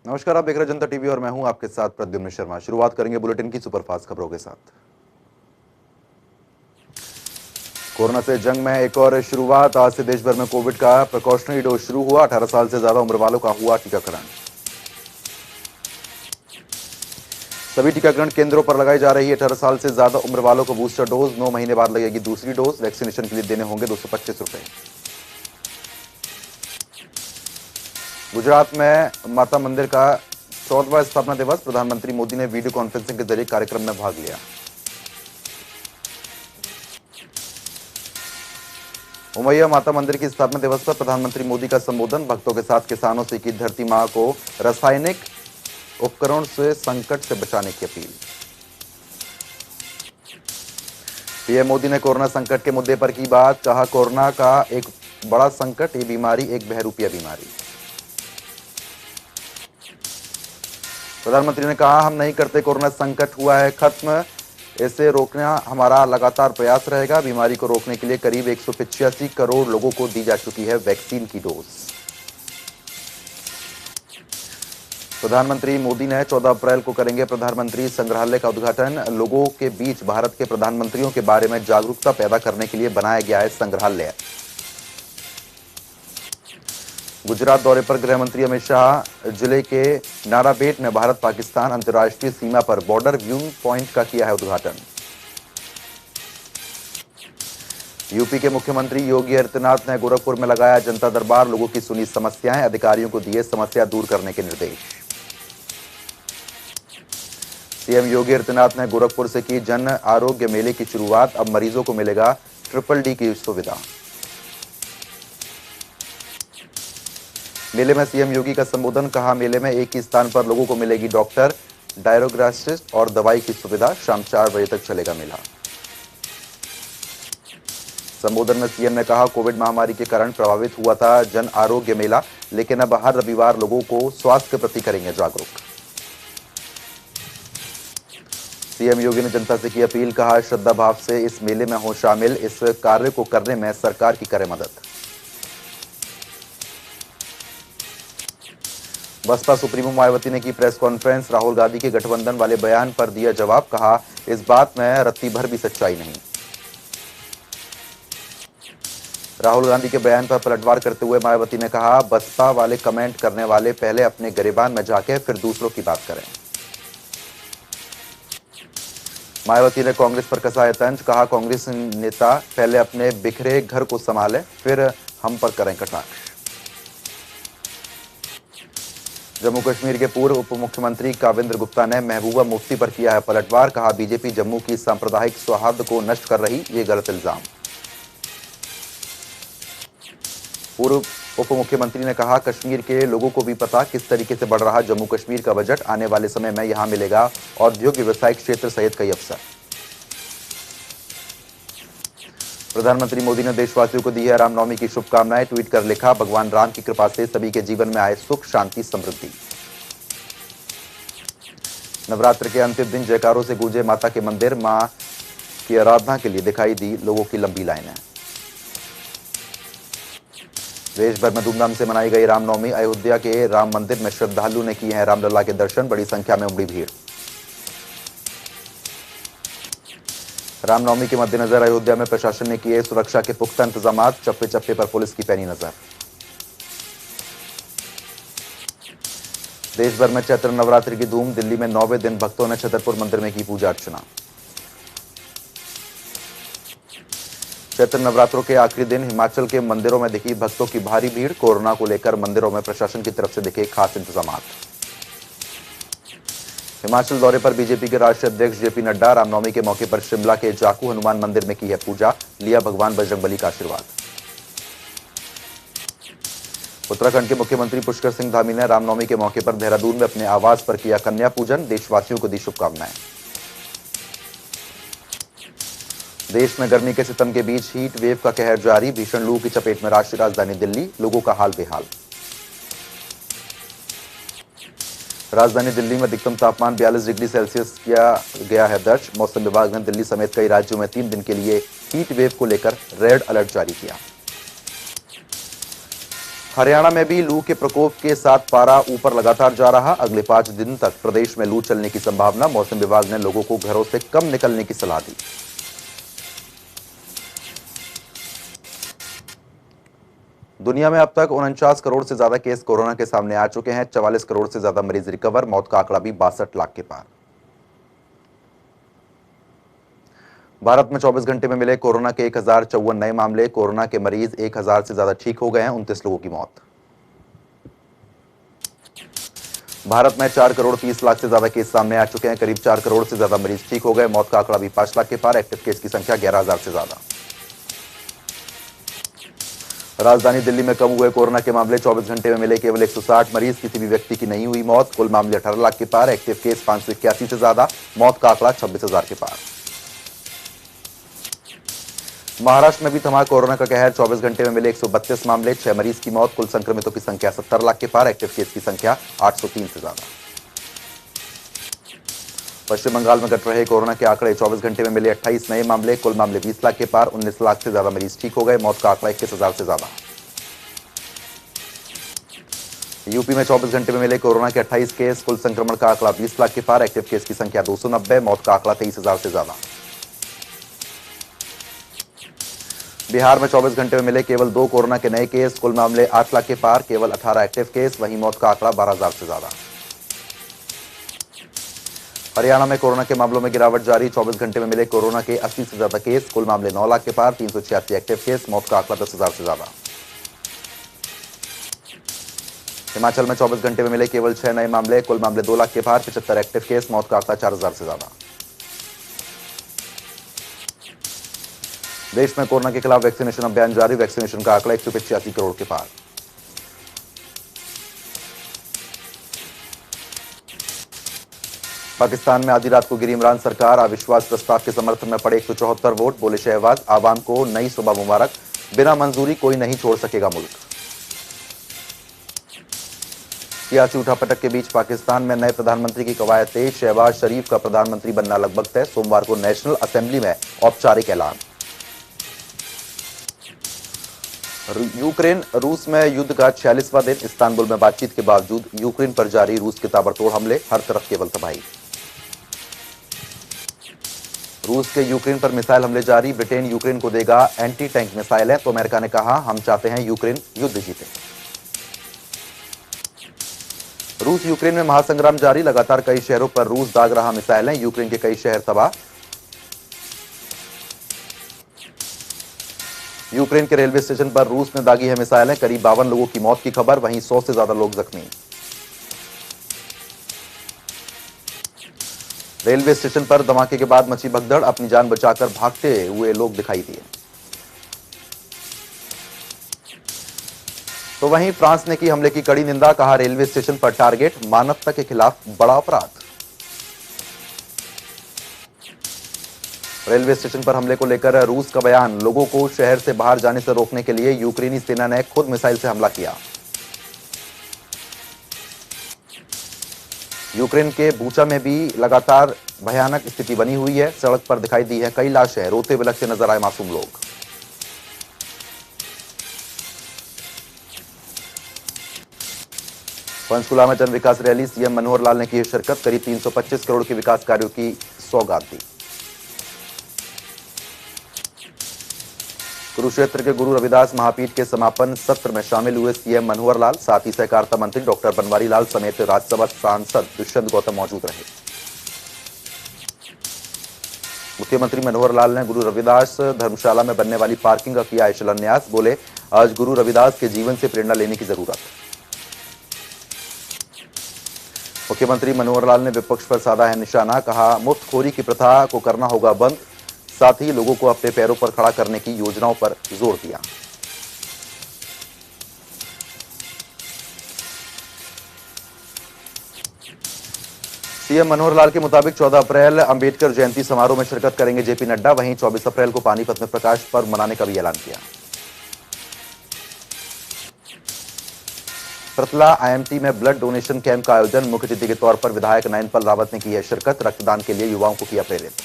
नमस्कार, आप देख रहे हैं जनता टीवी और मैं हूं आपके साथ प्रद्युम्न शर्मा। शुरुआत करेंगे बुलेटिन की सुपरफास्ट खबरों के साथ। कोरोना से जंग में एक और शुरुआत। आज से देश भर में कोविड का प्रिकॉशनरी डोज शुरू हुआ। 18 साल से ज्यादा उम्र वालों का हुआ टीकाकरण। सभी टीकाकरण केंद्रों पर लगाई जा रही है 18 साल से ज्यादा उम्र वालों को बूस्टर डोज। 9 महीने बाद लगेगी दूसरी डोज। वैक्सीनेशन के लिए देने होंगे 225 रुपए। गुजरात में माता मंदिर का 14वां स्थापना दिवस। प्रधानमंत्री मोदी ने वीडियो कॉन्फ्रेंसिंग के जरिए कार्यक्रम में भाग लिया। उमैया माता मंदिर की स्थापना दिवस पर प्रधानमंत्री मोदी का संबोधन। भक्तों के साथ किसानों से की धरती मां को रासायनिक उपकरण से संकट से बचाने की अपील। पीएम मोदी ने कोरोना संकट के मुद्दे पर की बात। कहा, कोरोना का एक बड़ा संकट, ये बीमारी एक बहरूपिया बीमारी। प्रधानमंत्री ने कहा, हम नहीं करते, कोरोना संकट हुआ है खत्म, इसे रोकना हमारा लगातार प्रयास रहेगा। बीमारी को रोकने के लिए करीब 185 करोड़ लोगों को दी जा चुकी है वैक्सीन की डोज। प्रधानमंत्री मोदी ने 14 अप्रैल को करेंगे प्रधानमंत्री संग्रहालय का उद्घाटन। लोगों के बीच भारत के प्रधानमंत्रियों के बारे में जागरूकता पैदा करने के लिए बनाया गया है संग्रहालय। गुजरात दौरे पर गृह मंत्री अमित शाह जिले के नाराबेट में भारत पाकिस्तान अंतर्राष्ट्रीय सीमा पर बॉर्डर व्यूइंग पॉइंट का किया है उद्घाटन। यूपी के मुख्यमंत्री योगी आदित्यनाथ ने गोरखपुर में लगाया जनता दरबार। लोगों की सुनी समस्याएं, अधिकारियों को दिए समस्या दूर करने के निर्देश। सीएम योगी आदित्यनाथ ने गोरखपुर से की जन आरोग्य मेले की शुरुआत। अब मरीजों को मिलेगा ट्रिपल-डी की सुविधा। मेले में सीएम योगी का संबोधन। कहा, मेले में एक ही स्थान पर लोगों को मिलेगी डॉक्टर, डायग्नोस्टिक्स और दवाई की सुविधा। शाम 4 बजे तक चलेगा मेला। संबोधन में सीएम ने कहा, कोविड महामारी के कारण प्रभावित हुआ था जन आरोग्य मेला, लेकिन अब हर रविवार लोगों को स्वास्थ्य के प्रति करेंगे जागरूक। सीएम योगी ने जनता से की अपील। कहा, श्रद्धा भाव से इस मेले में हो शामिल, इस कार्य को करने में सरकार की करे मदद। बसपा सुप्रीमो मायावती ने की प्रेस कॉन्फ्रेंस। राहुल गांधी के गठबंधन वाले बयान पर दिया जवाब। कहा, इस बात में रत्ती भर भी सच्चाई नहीं। राहुल गांधी के बयान पर पलटवार करते हुए मायावती ने कहा, बसपा वाले कमेंट करने वाले पहले अपने गिरेबान में जाके फिर दूसरों की बात करें। मायावती ने कांग्रेस पर कसा है तंज। कहा, कांग्रेस नेता पहले अपने बिखरे घर को संभाले, फिर हम पर करें कटाक्ष। जम्मू कश्मीर के पूर्व उप मुख्यमंत्री काविंद्र गुप्ता ने महबूबा मुफ्ती पर किया है पलटवार। कहा, बीजेपी जम्मू की सांप्रदायिक सौहार्द को नष्ट कर रही, ये गलत इल्जाम। पूर्व उप मुख्यमंत्री ने कहा, कश्मीर के लोगों को भी पता किस तरीके से बढ़ रहा जम्मू कश्मीर का बजट। आने वाले समय में यहां मिलेगा औद्योगिक व्यवसायिक क्षेत्र सहित कई अवसर। प्रधानमंत्री मोदी ने देशवासियों को दी है रामनवमी की शुभकामनाएं। ट्वीट कर लिखा, भगवान राम की कृपा से सभी के जीवन में आए सुख, शांति, समृद्धि। नवरात्र के अंतिम दिन जयकारों से गूंजे माता के मंदिर। मां की आराधना के लिए दिखाई दी लोगों की लंबी लाइनें। देश भर में धूमधाम से मनाई गई रामनवमी। अयोध्या के राम मंदिर में श्रद्धालु ने किए हैं रामलला के दर्शन। बड़ी संख्या में उमड़ी भीड़। रामनवमी के मद्देनजर अयोध्या में प्रशासन ने किए सुरक्षा के पुख्ता इंतजाम। चप्पे चप्पे पर पुलिस की पैनी नजर। देश भर में चैत्र नवरात्रि की धूम। दिल्ली में 9वें दिन भक्तों ने छतरपुर मंदिर में की पूजा अर्चना। चैत्र नवरात्रों के आखिरी दिन हिमाचल के मंदिरों में दिखी भक्तों की भारी भीड़। कोरोना को लेकर मंदिरों में प्रशासन की तरफ से दिखे खास इंतजाम। हिमाचल दौरे पर बीजेपी के राष्ट्रीय अध्यक्ष जेपी नड्डा। रामनवमी के मौके पर शिमला के जाकू हनुमान मंदिर में की है पूजा। लिया भगवान बजरंगबली का आशीर्वाद। उत्तराखंड के मुख्यमंत्री पुष्कर सिंह धामी ने रामनवमी के मौके पर देहरादून में अपने आवास पर किया कन्या पूजन। देशवासियों को दी शुभकामनाएं। देश में गर्मी के सितम के बीच हीट वेव का कहर जारी। भीषण लू की चपेट में राष्ट्रीय राजधानी दिल्ली। लोगों का हाल बेहाल। राजधानी दिल्ली में अधिकतम तापमान 42 डिग्री सेल्सियस किया गया है दर्ज। मौसम विभाग ने दिल्ली समेत कई राज्यों में 3 दिन के लिए हीट वेव को लेकर रेड अलर्ट जारी किया। हरियाणा में भी लू के प्रकोप के साथ पारा ऊपर लगातार जा रहा। अगले 5 दिन तक प्रदेश में लू चलने की संभावना। मौसम विभाग ने लोगों को घरों से कम निकलने की सलाह दी। दुनिया में अब तक 49 करोड़ से ज्यादा केस कोरोना के सामने आ चुके हैं। 44 करोड़ से ज्यादा मरीज रिकवर। मौत का आंकड़ा भी 62 लाख के पार। भारत में 24 घंटे में मिले कोरोना के 1054 नए मामले। कोरोना के मरीज 1000 से ज्यादा ठीक हो गए हैं। 29 लोगों की मौत। भारत में 4 करोड़ 30 लाख से ज्यादा केस सामने आ चुके हैं। करीब 4 करोड़ से ज्यादा मरीज ठीक हो गए। मौत का आंकड़ा भी 5 लाख के पार। एक्टिव केस की संख्या 11,000 से ज्यादा। राजधानी दिल्ली में कम हुए कोरोना के मामले। 24 घंटे में मिले केवल 160 मरीज। किसी भी व्यक्ति की नहीं हुई मौत। कुल मामले 18 लाख के पार। एक्टिव केस 581 से ज्यादा। मौत का आंकड़ा 26,000 के पार। महाराष्ट्र में भी थमा कोरोना का कहर। 24 घंटे में मिले 132 मामले। 6 मरीज की मौत। कुल संक्रमितों की संख्या 70 लाख के पार। एक्टिव केस की संख्या 803 से ज्यादा। पश्चिम बंगाल में घट रहे कोरोना के आंकड़े। 24 घंटे में मिले 28 नए मामले। कुल मामले 20 लाख के पार। 19 लाख से ज्यादा मरीज ठीक हो गए। मौत का आंकड़ा 21,000 से ज्यादा। यूपी में 24 घंटे में मिले कोरोना के 28 केस। कुल संक्रमण का आंकड़ा 20 लाख के पार। एक्टिव केस की संख्या 290। मौत का आंकड़ा 23,000 से ज्यादा। बिहार में 24 घंटे में मिले केवल 2 कोरोना के नए केस। कुल मामले 8 लाख के पार। केवल 18 एक्टिव केस। वहीं मौत का आंकड़ा 12,000 से ज्यादा। हरियाणा में कोरोना के मामलों में गिरावट जारी। 24 घंटे में मिले कोरोना के 80 से ज्यादा केस। कुल मामले 9 लाख के पार। 386 एक्टिव केस। मौत का आंकड़ा 10,000 से ज्यादा। हिमाचल में 24 घंटे में मिले केवल 6 नए मामले। कुल मामले 2 लाख के पार। 75 एक्टिव केस। मौत का आंकड़ा 4,000 से ज्यादा। देश में कोरोना के खिलाफ वैक्सीनेशन अभियान जारी। वैक्सीनेशन का आंकड़ा 185 करोड़ के पार। पाकिस्तान में आधी रात को गिरी इमरान सरकार। अविश्वास प्रस्ताव के समर्थन में पड़े 174 वोट। बोले शहबाज, आवाम को नई सुबह मुबारक। बिना मंजूरी कोई नहीं छोड़ सकेगा मुल्क। सियासी उठापटक के बीच पाकिस्तान में नए प्रधानमंत्री की कवायद तेज। शहबाज शरीफ का प्रधानमंत्री बनना लगभग तय। सोमवार को नेशनल असेंबली में औपचारिक ऐलान। यूक्रेन रूस में युद्ध का 46वां दिन। इस्तांबुल में बातचीत के बावजूद यूक्रेन पर जारी रूस के ताबड़तोड़ हमले। हर तरफ केवल तबाही। रूस के यूक्रेन पर मिसाइल हमले जारी। ब्रिटेन यूक्रेन को देगा एंटी टैंक मिसाइलें। तो अमेरिका ने कहा, हम चाहते हैं यूक्रेन युद्ध जीते। रूस यूक्रेन में महासंग्राम जारी। लगातार कई शहरों पर रूस दाग रहा मिसाइलें। यूक्रेन के कई शहर तबाह। यूक्रेन के रेलवे स्टेशन पर रूस ने दागी है मिसाइलें। करीब 52 लोगों की मौत की खबर। वहीं 100 से ज्यादा लोग जख्मी। रेलवे स्टेशन पर धमाके के बाद मची भगदड़। अपनी जान बचाकर भागते हुए लोग दिखाई दिए। तो वहीं फ्रांस ने की हमले की कड़ी निंदा। कहा, रेलवे स्टेशन पर टारगेट मानवता के खिलाफ बड़ा अपराध। रेलवे स्टेशन पर हमले को लेकर रूस का बयान। लोगों को शहर से बाहर जाने से रोकने के लिए यूक्रेनी सेना ने खुद मिसाइल से हमला किया। यूक्रेन के बूचा में भी लगातार भयानक स्थिति बनी हुई है। सड़क पर दिखाई दी है कई लाशें। रोते बिलखते नजर आए मासूम लोग। पंचकुला में जन विकास रैली। सीएम मनोहर लाल ने की शिरकत। करीब 325 करोड़ के विकास कार्यों की सौगात दी। कुरुक्षेत्र के गुरु रविदास महापीठ के समापन सत्र में शामिल हुए सीएम मनोहर लाल। साथ ही सहकारिता मंत्री डॉक्टर बनवारी लाल समेत राज्यसभा सांसद दुष्यंत गौतम मौजूद रहे। मुख्यमंत्री मनोहर लाल ने गुरु रविदास धर्मशाला में बनने वाली पार्किंग का किया शिलान्यास। बोले, आज गुरु रविदास के जीवन से प्रेरणा लेने की जरूरत। मुख्यमंत्री मनोहर लाल ने विपक्ष पर साधा है निशाना। कहा, मुफ्तखोरी की प्रथा को करना होगा बंद। साथ ही लोगों को अपने पैरों पर खड़ा करने की योजनाओं पर जोर दिया। सीएम मनोहर लाल के मुताबिक 14 अप्रैल अंबेडकर जयंती समारोह में शिरकत करेंगे जेपी नड्डा। वहीं 24 अप्रैल को पानीपत में प्रकाश पर्व मनाने का भी ऐलान किया। रतला आईएमटी में ब्लड डोनेशन कैंप का आयोजन। मुख्य अतिथि के तौर पर विधायक नयनपाल रावत ने की है शिरकत। रक्तदान के लिए युवाओं को किया प्रेरित।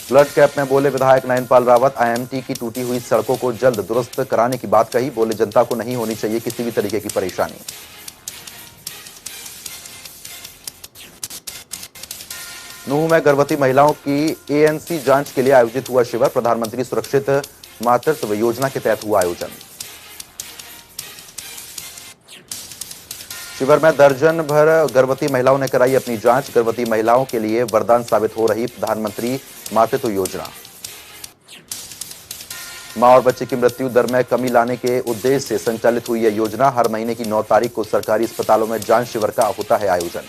ब्लड कैंप में बोले विधायक नयनपाल रावत, आईएमटी की टूटी हुई सड़कों को जल्द दुरुस्त कराने की बात कही। बोले जनता को नहीं होनी चाहिए किसी भी तरीके की परेशानी। नूंह में गर्भवती महिलाओं की एएनसी जांच के लिए आयोजित हुआ शिविर। प्रधानमंत्री सुरक्षित मातृत्व योजना के तहत हुआ आयोजन। शिविर में दर्जन भर गर्भवती महिलाओं ने कराई अपनी जांच। गर्भवती महिलाओं के लिए वरदान साबित हो रही प्रधानमंत्री मातृत्व योजना। मां और बच्चे की मृत्यु दर में कमी लाने के उद्देश्य से संचालित हुई यह योजना। हर महीने की 9 तारीख को सरकारी अस्पतालों में जांच शिविर का होता है आयोजन।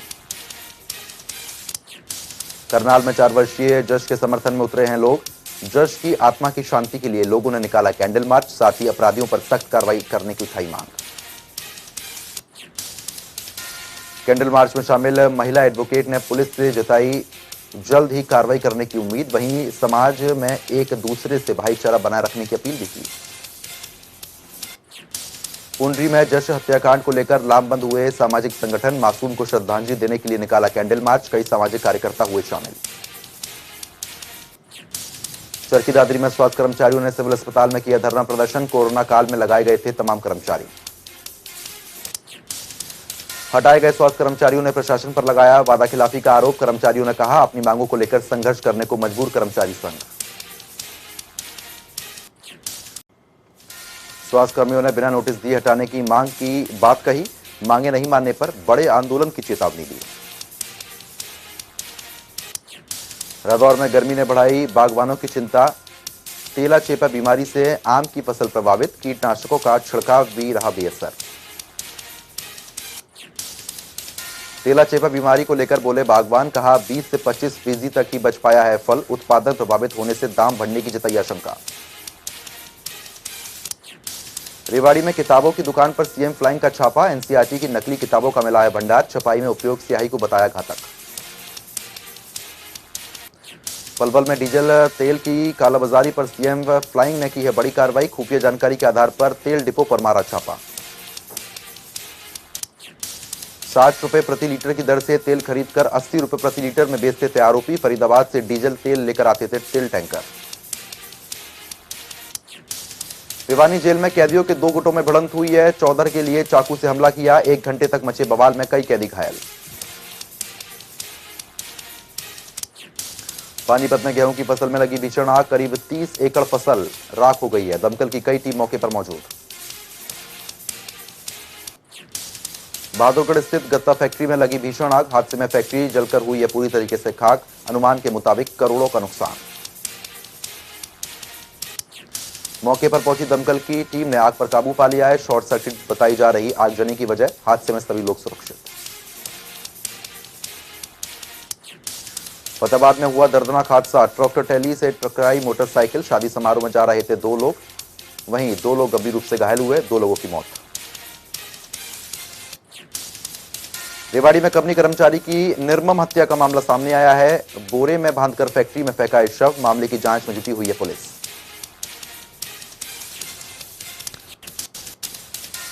करनाल में 4 वर्षीय जश के समर्थन में उतरे हैं लोग। जश की आत्मा की शांति के लिए लोगों ने निकाला कैंडल मार्च। साथ ही अपराधियों पर सख्त कार्रवाई करने की उठाई मांग। कैंडल मार्च में शामिल महिला एडवोकेट ने पुलिस से जताई जल्द ही कार्रवाई करने की उम्मीद। वहीं समाज में एक दूसरे से भाईचारा बनाए रखने की अपील भी की। पुंडरी में जश हत्याकांड को लेकर लामबंद हुए सामाजिक संगठन। मासूम को श्रद्धांजलि देने के लिए निकाला कैंडल मार्च। कई सामाजिक कार्यकर्ता हुए शामिल। चरखी दादरी में स्वास्थ्य कर्मचारियों ने सिविल अस्पताल में किया धरना प्रदर्शन। कोरोना काल में लगाए गए थे तमाम कर्मचारी। हटाए गए स्वास्थ्य कर्मचारियों ने प्रशासन पर लगाया वादाखिलाफी का आरोप। कर्मचारियों ने कहा अपनी मांगों को लेकर संघर्ष करने को मजबूर कर्मचारी संघ। स्वास्थ्य कर्मियों ने बिना नोटिस दिए हटाने की मांग की बात कही। मांगे नहीं मानने पर बड़े आंदोलन की चेतावनी दी। रादौर में गर्मी ने बढ़ाई बागवानों की चिंता। तेला चेपा बीमारी से आम की फसल प्रभावित। कीटनाशकों का छिड़काव भी रहा बेअसर। तेला चेपा बीमारी को लेकर बोले बागवान। कहा 20 से 25% तक ही बच पाया है फल। उत्पादन प्रभावित होने से दाम बढ़ने की जताई आशंका। रेवाड़ी में किताबों की दुकान पर सीएम फ्लाइंग का छापा। एनसीईआरटी की नकली किताबों का मिला है भंडार। छपाई में उपयोग स्याही को बताया घातक। पलवल में डीजल तेल की कालाबाजारी पर सीएम फ्लाइंग ने की है बड़ी कार्रवाई। खुफिया जानकारी के आधार पर तेल डिपो पर मारा छापा। 60 रुपए प्रति लीटर की दर से तेल खरीदकर 80 रुपए प्रति लीटर में बेचते थे आरोपी। फरीदाबाद से डीजल तेल लेकर आते थे तेल टैंकर। भिवानी जेल में कैदियों के 2 गुटों में भिड़ंत हुई है। चौधर के लिए चाकू से हमला किया। 1 घंटे तक मचे बवाल में कई कैदी घायल। पानीपत में गेहूं की फसल में लगी भीषण आग। करीब 30 एकड़ फसल राख हो गई है। दमकल की कई टीम मौके पर मौजूद। बहादुरगढ़ स्थित गत्ता फैक्ट्री में लगी भीषण आग। हादसे में फैक्ट्री जलकर हुई है पूरी तरीके से खाक। अनुमान के मुताबिक करोड़ों का नुकसान। मौके पर पहुंची दमकल की टीम ने आग पर काबू पा लिया है। शॉर्ट सर्किट बताई जा रही आगजनी की वजह। हादसे में सभी लोग सुरक्षित। फतेहाबाद में हुआ दर्दनाक हादसा। ट्रैक्टर ट्रैली से टकराई मोटरसाइकिल। शादी समारोह में जा रहे थे 2 लोग। वहीं 2 लोग गंभीर रूप से घायल हुए। 2 लोगों की मौत। रेवाड़ी में कंपनी कर्मचारी की निर्मम हत्या का मामला सामने आया है। बोरे में बांधकर फैक्ट्री में फेंका है शव। मामले की जांच में जुटी हुई है पुलिस।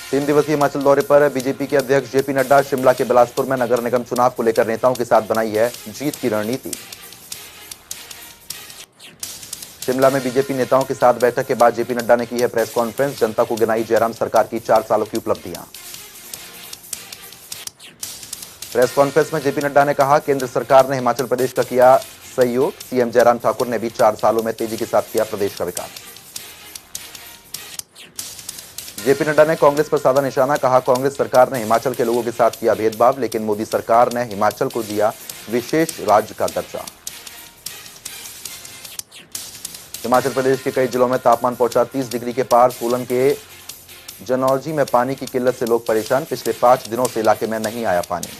3 दिवसीय हिमाचल दौरे पर बीजेपी के अध्यक्ष जेपी नड्डा। शिमला के बिलासपुर में नगर निगम चुनाव को लेकर नेताओं के साथ बनाई है जीत की रणनीति। शिमला में बीजेपी नेताओं के साथ बैठक के बाद जेपी नड्डा ने की है प्रेस कॉन्फ्रेंस। जनता को गिनाई जयराम सरकार की 4 सालों की उपलब्धियां। प्रेस कॉन्फ्रेंस में जेपी नड्डा ने कहा केंद्र सरकार ने हिमाचल प्रदेश का किया सहयोग। सीएम जयराम ठाकुर ने भी 4 सालों में तेजी के साथ किया प्रदेश का विकास। जेपी नड्डा ने कांग्रेस पर साधा निशाना। कहा कांग्रेस सरकार ने हिमाचल के लोगों के साथ किया भेदभाव, लेकिन मोदी सरकार ने हिमाचल को दिया विशेष राज्य का दर्जा। हिमाचल प्रदेश के कई जिलों में तापमान पहुंचा 30 डिग्री के पार। सोलन के जनौजी में पानी की किल्लत से लोग परेशान। पिछले 5 दिनों से इलाके में नहीं आया पानी।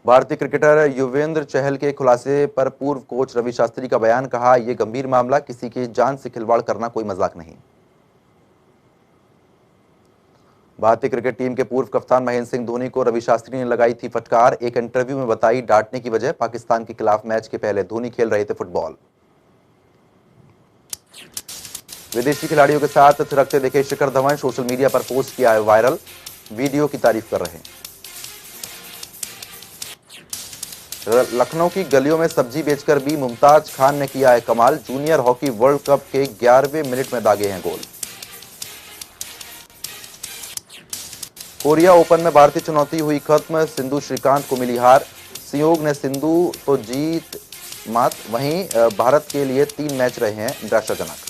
भारतीय क्रिकेटर युजवेंद्र चहल के खुलासे पर पूर्व कोच रवि शास्त्री का बयान। कहा यह गंभीर मामला। किसी की जान से खिलवाड़ करना कोई मजाक नहीं। भारतीय क्रिकेट टीम के पूर्व कप्तान महेंद्र सिंह धोनी को रवि शास्त्री ने लगाई थी फटकार। एक इंटरव्यू में बताई डांटने की वजह। पाकिस्तान के खिलाफ मैच के पहले धोनी खेल रहे थे फुटबॉल। विदेशी खिलाड़ियों के साथ थिरकते देखे शिखर धवन। सोशल मीडिया पर पोस्ट किया है वायरल। वीडियो की तारीफ कर रहे हैं। लखनऊ की गलियों में सब्जी बेचकर भी मुमताज खान ने किया है कमाल। जूनियर हॉकी वर्ल्ड कप के 11वें मिनट में दागे हैं गोल। कोरिया ओपन में भारतीय चुनौती हुई खत्म, सिंधु श्रीकांत को मिली हार। सियोग ने सिंधु तो जीत मात, वहीं भारत के लिए 3 मैच रहे हैं निराशाजनक।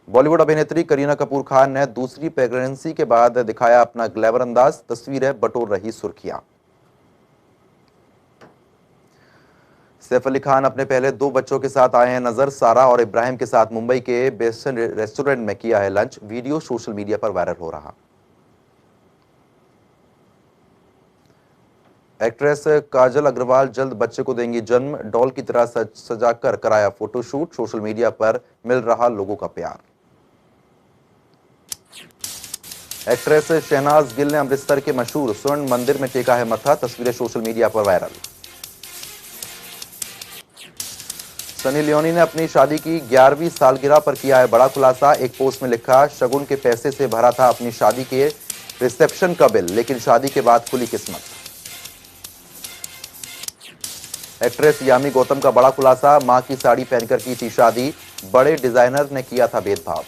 बॉलीवुड अभिनेत्री करीना कपूर खान ने दूसरी प्रेगनेंसी के बाद दिखाया अपना ग्लैमर अंदाज, तस्वीरें बटोर रही सुर्खियां। सैफ अली खान अपने पहले 2 बच्चों के साथ आए हैं नजर। सारा और इब्राहिम के साथ मुंबई के बेस्ट रेस्टोरेंट में किया है लंच। वीडियो सोशल मीडिया पर वायरल हो रहा। एक्ट्रेस काजल अग्रवाल जल्द बच्चे को देंगी जन्म। डॉल की तरह सजाकर कराया फोटोशूट। सोशल मीडिया पर मिल रहा लोगों का प्यार। एक्ट्रेस शहनाज गिल ने अमृतसर के मशहूर स्वर्ण मंदिर में टेका है मत्था। तस्वीरें सोशल मीडिया पर वायरल। सनी लियोनी ने अपनी शादी की 11वीं सालगिरह पर किया है बड़ा खुलासा। एक पोस्ट में लिखा, शगुन के पैसे से भरा था अपनी शादी के रिसेप्शन का बिल, लेकिन शादी के बाद खुली किस्मत। एक्ट्रेस यामी गौतम का बड़ा खुलासा, मां की साड़ी पहनकर की थी शादी, बड़े डिजाइनर ने किया था भेदभाव।